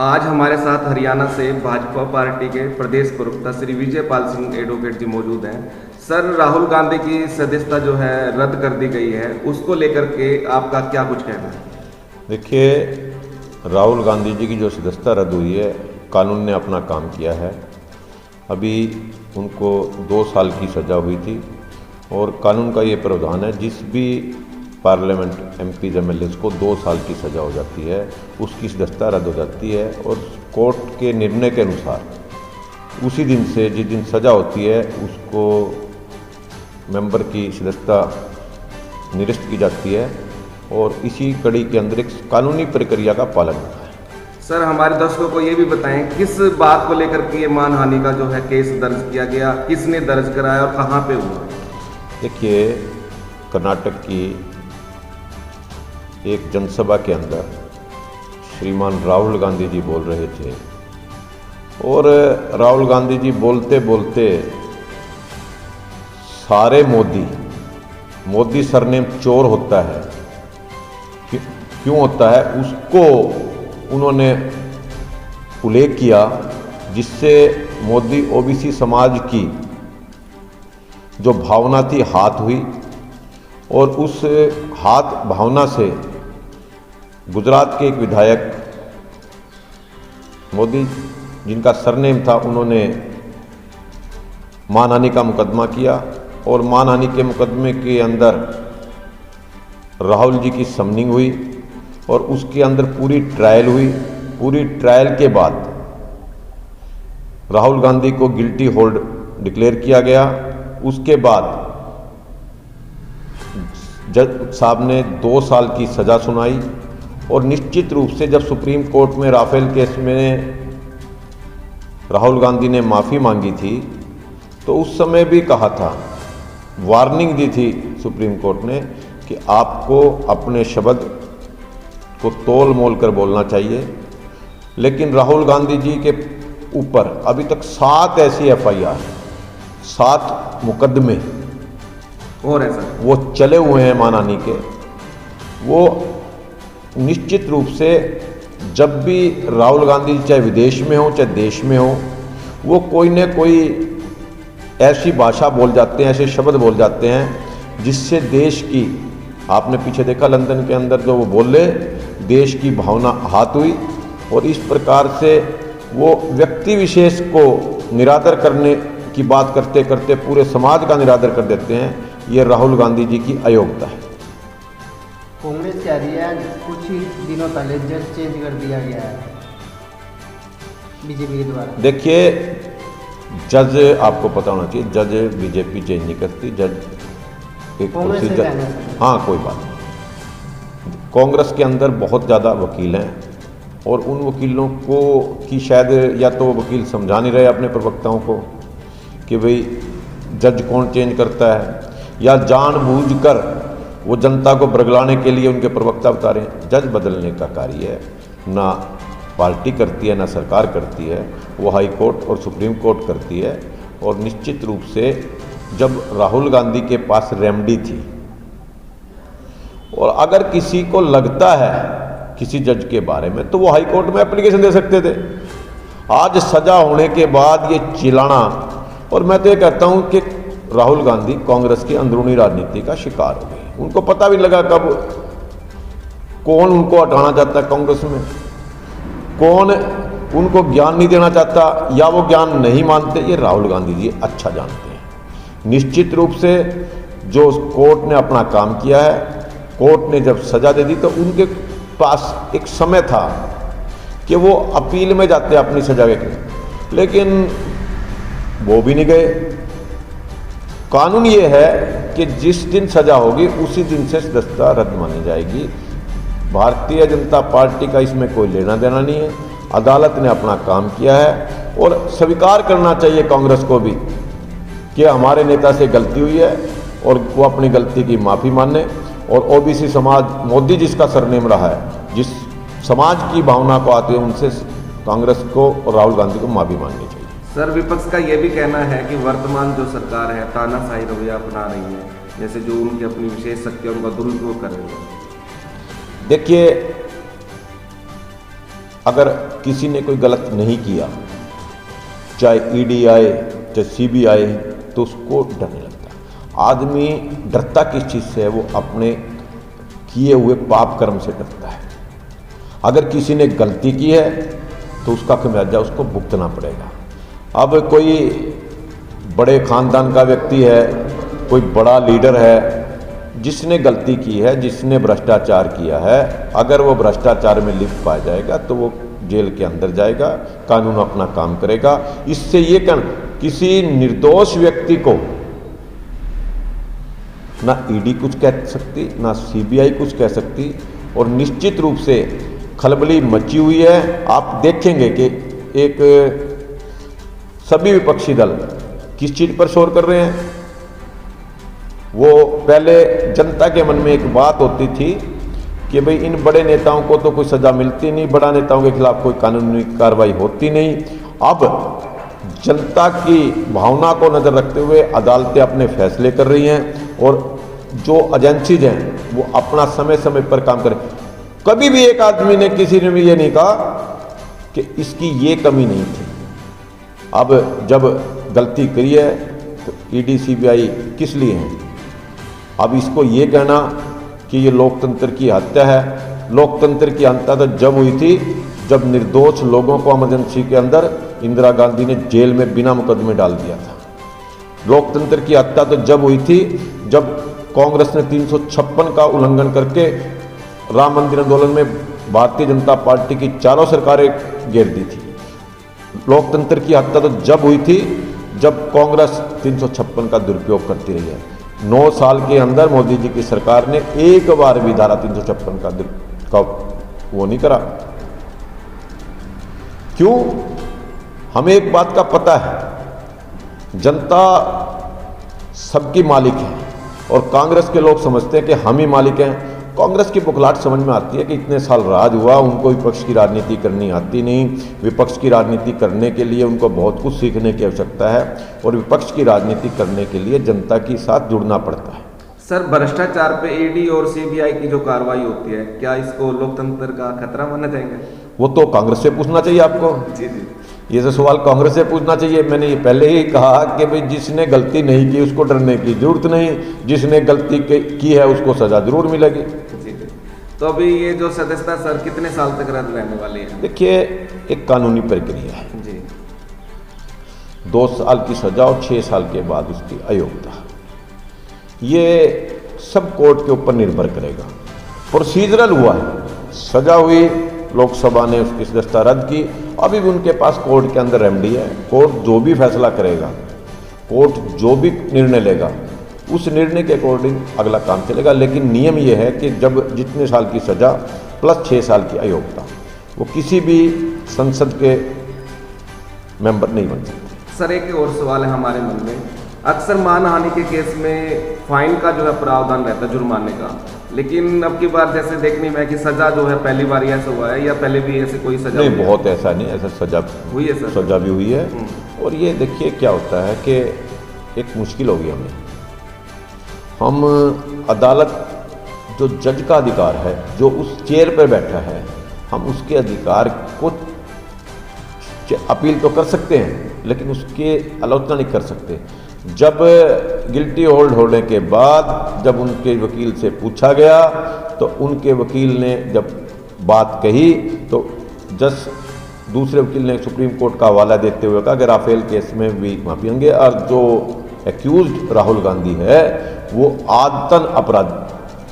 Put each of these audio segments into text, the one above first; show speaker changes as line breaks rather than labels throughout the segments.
आज हमारे साथ हरियाणा से भाजपा पार्टी के प्रदेश प्रवक्ता श्री विजयपाल सिंह एडवोकेट जी मौजूद हैं। सर, राहुल गांधी की सदस्यता जो है रद्द कर दी गई है, उसको लेकर के आपका क्या कुछ कहना है?
देखिए, राहुल गांधी जी की जो सदस्यता रद्द हुई है, कानून ने अपना काम किया है। अभी उनको 2 साल की सज़ा हुई थी और कानून का ये प्रावधान है, जिस भी पार्लियामेंट एमपीज एमएलएज को 2 साल की सज़ा हो जाती है, उसकी सदस्यता रद्द हो जाती है। और कोर्ट के निर्णय के अनुसार उसी दिन से, जिस दिन सज़ा होती है, उसको मेंबर की सदस्यता निरस्त की जाती है और इसी कड़ी के अंदर एक कानूनी प्रक्रिया का पालन होता है।
सर, हमारे दर्शकों को ये भी बताएं किस बात को लेकर के ये मानहानि का जो है केस दर्ज किया गया, किसने दर्ज कराया और कहाँ पे हुआ?
देखिए, कर्नाटक की एक जनसभा के अंदर श्रीमान राहुल गांधी जी बोल रहे थे और राहुल गांधी जी बोलते बोलते सारे मोदी सरनेम चोर होता है, क्यों होता है, उसको उन्होंने उल्लेख किया, जिससे मोदी ओबीसी समाज की जो भावना थी हाथ हुई और उस हाथ भावना से गुजरात के एक विधायक मोदी जिनका सरनेम था, उन्होंने मानहानि का मुकदमा किया और मानहानि के मुकदमे के अंदर राहुल जी की समनिंग हुई और उसके अंदर पूरी ट्रायल हुई। पूरी ट्रायल के बाद राहुल गांधी को गिल्टी होल्ड डिक्लेयर किया गया। उसके बाद जज साहब ने 2 साल की सज़ा सुनाई और निश्चित रूप से जब सुप्रीम कोर्ट में राफेल केस में राहुल गांधी ने माफ़ी मांगी थी, तो उस समय भी कहा था, वार्निंग दी थी सुप्रीम कोर्ट ने कि आपको अपने शब्द को तोल मोल कर बोलना चाहिए। लेकिन राहुल गांधी जी के ऊपर अभी तक 7 ऐसी एफआईआर, 7 मुकदमे
और ऐसा
वो चले हुए हैं मानहानि के। वो निश्चित रूप से जब भी राहुल गांधी चाहे विदेश में हो चाहे देश में हो, वो कोई न कोई ऐसी भाषा बोल जाते हैं, ऐसे शब्द बोल जाते हैं जिससे देश की, आपने पीछे देखा लंदन के अंदर जो वो बोले, देश की भावना आहत हुई और इस प्रकार से वो व्यक्ति विशेष को निरादर करने की बात करते करते पूरे समाज का निरादर कर देते हैं। ये राहुल गांधी जी की अयोग्यता है।
कांग्रेस कह रही है कुछ ही दिनों पहले जज चेंज कर दिया गया है बीजेपी के द्वारा।
देखिए, जज आपको पता होना चाहिए, जज बीजेपी चेंज नहीं करती, जज एक कुर्सी जज। हाँ, कोई बात नहीं। कांग्रेस के अंदर बहुत ज़्यादा वकील हैं और उन वकीलों को की शायद या तो वकील समझा नहीं रहे अपने प्रवक्ताओं को कि भाई जज कौन चेंज करता है, या जानबूझकर वो जनता को बरगलाने के लिए उनके प्रवक्ता बता रहे हैं। जज बदलने का कार्य है ना पार्टी करती है ना सरकार करती है, वो हाई कोर्ट और सुप्रीम कोर्ट करती है। और निश्चित रूप से जब राहुल गांधी के पास रेमेडी थी और अगर किसी को लगता है किसी जज के बारे में, तो वो हाई कोर्ट में एप्लीकेशन दे सकते थे। आज सजा होने के बाद ये चिल्लाना, और मैं तो ये कहता हूं कि राहुल गांधी कांग्रेस की अंदरूनी राजनीति का शिकार हो गए। उनको पता भी लगा कब कौन उनको हटाना चाहता है कांग्रेस में, कौन उनको ज्ञान नहीं देना चाहता या वो ज्ञान नहीं मानते, ये राहुल गांधी जी अच्छा जानते हैं। निश्चित रूप से जो कोर्ट ने अपना काम किया है, कोर्ट ने जब सजा दे दी तो उनके पास एक समय था कि वो अपील में जाते अपनी सजा के, लेकिन वो भी नहीं गए। कानून ये है कि जिस दिन सजा होगी उसी दिन से सदस्यता रद्द मानी जाएगी। भारतीय जनता पार्टी का इसमें कोई लेना देना नहीं है। अदालत ने अपना काम किया है और स्वीकार करना चाहिए कांग्रेस को भी कि हमारे नेता से गलती हुई है और वो अपनी गलती की माफ़ी माने। और ओबीसी समाज, मोदी जिसका सरनेम रहा है, जिस समाज की भावना को आते हैं, उनसे कांग्रेस को और राहुल गांधी को माफ़ी मांगनी चाहिए।
सर, विपक्ष का ये भी कहना है कि वर्तमान जो सरकार है तानाशाही रवैया अपना रही है, जैसे जो उनकी अपनी विशेष शक्ति उनका दुरुपयोग कर रही है।
देखिए, अगर किसी ने कोई गलत नहीं किया, चाहे ईडी आए चाहे सीबीआई आए, तो उसको डर नहीं लगता। आदमी डरता किस चीज़ से है? वो अपने किए हुए पाप कर्म से डरता है। अगर किसी ने गलती की है तो उसका खमियाजा उसको भुगतना पड़ेगा। अब कोई बड़े खानदान का व्यक्ति है, कोई बड़ा लीडर है, जिसने गलती की है, जिसने भ्रष्टाचार किया है, अगर वो भ्रष्टाचार में लिप्त पाया जाएगा तो वो जेल के अंदर जाएगा, कानून अपना काम करेगा। इससे ये किसी निर्दोष व्यक्ति को ना ईडी कुछ कह सकती, ना सीबीआई कुछ कह सकती, और निश्चित रूप से खलबली मची हुई है। आप देखेंगे कि एक सभी विपक्षी दल किस चीज़ पर शोर कर रहे हैं। वो पहले जनता के मन में एक बात होती थी कि भाई इन बड़े नेताओं को तो कोई सज़ा मिलती नहीं, बड़ा नेताओं के खिलाफ कोई कानूनी कार्रवाई होती नहीं। अब जनता की भावना को नज़र रखते हुए अदालतें अपने फैसले कर रही हैं, और जो एजेंसीज हैं वो अपना समय समय पर काम करें। कभी भी एक आदमी ने, किसी ने भी ये नहीं कहा कि इसकी ये कमी नहीं थी। अब जब गलती करी है तो ईडी सीबीआई किस लिए हैं? अब इसको ये कहना कि ये लोकतंत्र की हत्या है, लोकतंत्र की हत्या तो जब हुई थी जब निर्दोष लोगों को इमरजेंसी के अंदर इंदिरा गांधी ने जेल में बिना मुकदमे डाल दिया था। लोकतंत्र की हत्या तो जब हुई थी जब कांग्रेस ने 356 का उल्लंघन करके राम मंदिर आंदोलन में भारतीय जनता पार्टी की चारों सरकारें घेर दी थी। लोकतंत्र की हत्या तो जब हुई थी जब कांग्रेस 356 का दुरुपयोग करती रही है। 9 साल के अंदर मोदी जी की सरकार ने एक बार भी धारा 356 का वो नहीं करा। क्यों? हमें एक बात का पता है, जनता सबकी मालिक है, और कांग्रेस के लोग समझते हैं कि हम ही मालिक हैं। कांग्रेस की बुखलाहट समझ में आती है कि इतने साल राज हुआ, उनको विपक्ष की राजनीति करनी आती नहीं। विपक्ष की राजनीति करने के लिए उनको बहुत कुछ सीखने की आवश्यकता है, और विपक्ष की राजनीति करने के लिए जनता के साथ जुड़ना पड़ता है।
सर, भ्रष्टाचार पे ईडी और सीबीआई की जो कार्रवाई होती है, क्या इसको लोकतंत्र का खतरा माना जाएगा?
वो तो कांग्रेस से पूछना चाहिए आपको।
जी जी,
ये तो सवाल कांग्रेस से पूछना चाहिए। मैंने ये पहले ही कहा कि भाई जिसने गलती नहीं की उसको डरने की जरूरत नहीं, जिसने गलती की है उसको सजा जरूर मिलेगी।
जी जी। तो अभी ये जो सदस्यता सर कितने साल तक रद्द रहने वाली है?
देखिए, एक कानूनी प्रक्रिया है
जी।
2 साल की सजा और 6 साल के बाद उसकी अयोग्यता, ये सब कोर्ट के ऊपर निर्भर करेगा। प्रोसीजरल हुआ है, सजा हुई, लोकसभा ने उसकी सदस्यता रद्द की, अभी भी उनके पास कोर्ट के अंदर रेमेडी है। कोर्ट जो भी फैसला करेगा, कोर्ट जो भी निर्णय लेगा, उस निर्णय के अकॉर्डिंग अगला काम चलेगा। लेकिन नियम ये है कि जब जितने साल की सजा प्लस 6 साल की अयोग्यता, वो किसी भी संसद के मेंबर नहीं बन सकते।
सर, एक और सवाल है हमारे मन में, अक्सर मानहानि के केस में फाइन का जो है प्रावधान रहता है, जुर्माने का, लेकिन अब की बार जैसे देखने में है कि सजा जो है पहली बार ऐसा हुआ है, या पहले भी ऐसे कोई सजा
नहीं? बहुत ऐसा नहीं, ऐसा सजा
हुई है सर?
सजा भी हुई है। और ये देखिए क्या होता है कि एक मुश्किल होगी हमें, हम अदालत, जो जज का अधिकार है, जो उस चेयर पर बैठा है, हम उसके अधिकार को अपील तो कर सकते हैं लेकिन उसके आलोचना नहीं कर सकते। जब गिल्टी होल्ड होने के बाद जब उनके वकील से पूछा गया तो उनके वकील ने जब बात कही तो जज दूसरे वकील ने सुप्रीम कोर्ट का हवाला देते हुए कहा कि राफेल केस में भी माफी होंगे, और जो एक्यूज्ड राहुल गांधी है वो आदतन अपराध,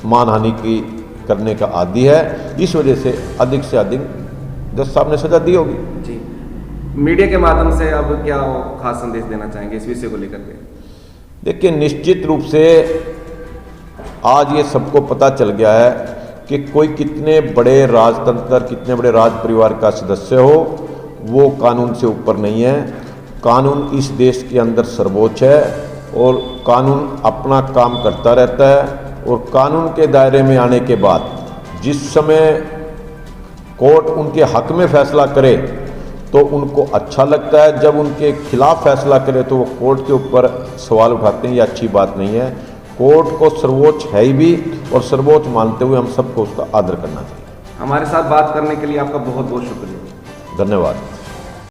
मानहानि की करने का आदी है, इस वजह से अधिक जज साहब ने सजा दी होगी।
जी। मीडिया के माध्यम से अब क्या खास संदेश देना चाहेंगे इस विषय को लेकर के?
देखिए, निश्चित रूप से आज ये सबको पता चल गया है कि कोई कितने बड़े राजतंत्र, कितने बड़े राज परिवार का सदस्य हो, वो कानून से ऊपर नहीं है। कानून इस देश के अंदर सर्वोच्च है, और कानून अपना काम करता रहता है। और कानून के दायरे में आने के बाद जिस समय कोर्ट उनके हक में फैसला करे तो उनको अच्छा लगता है, जब उनके खिलाफ फैसला करे तो वो कोर्ट के ऊपर सवाल उठाते हैं। ये अच्छी बात नहीं है। कोर्ट को सर्वोच्च है ही भी, और सर्वोच्च मानते हुए हम सबको उसका आदर करना चाहिए।
हमारे साथ बात करने के लिए आपका बहुत बहुत शुक्रिया।
धन्यवाद।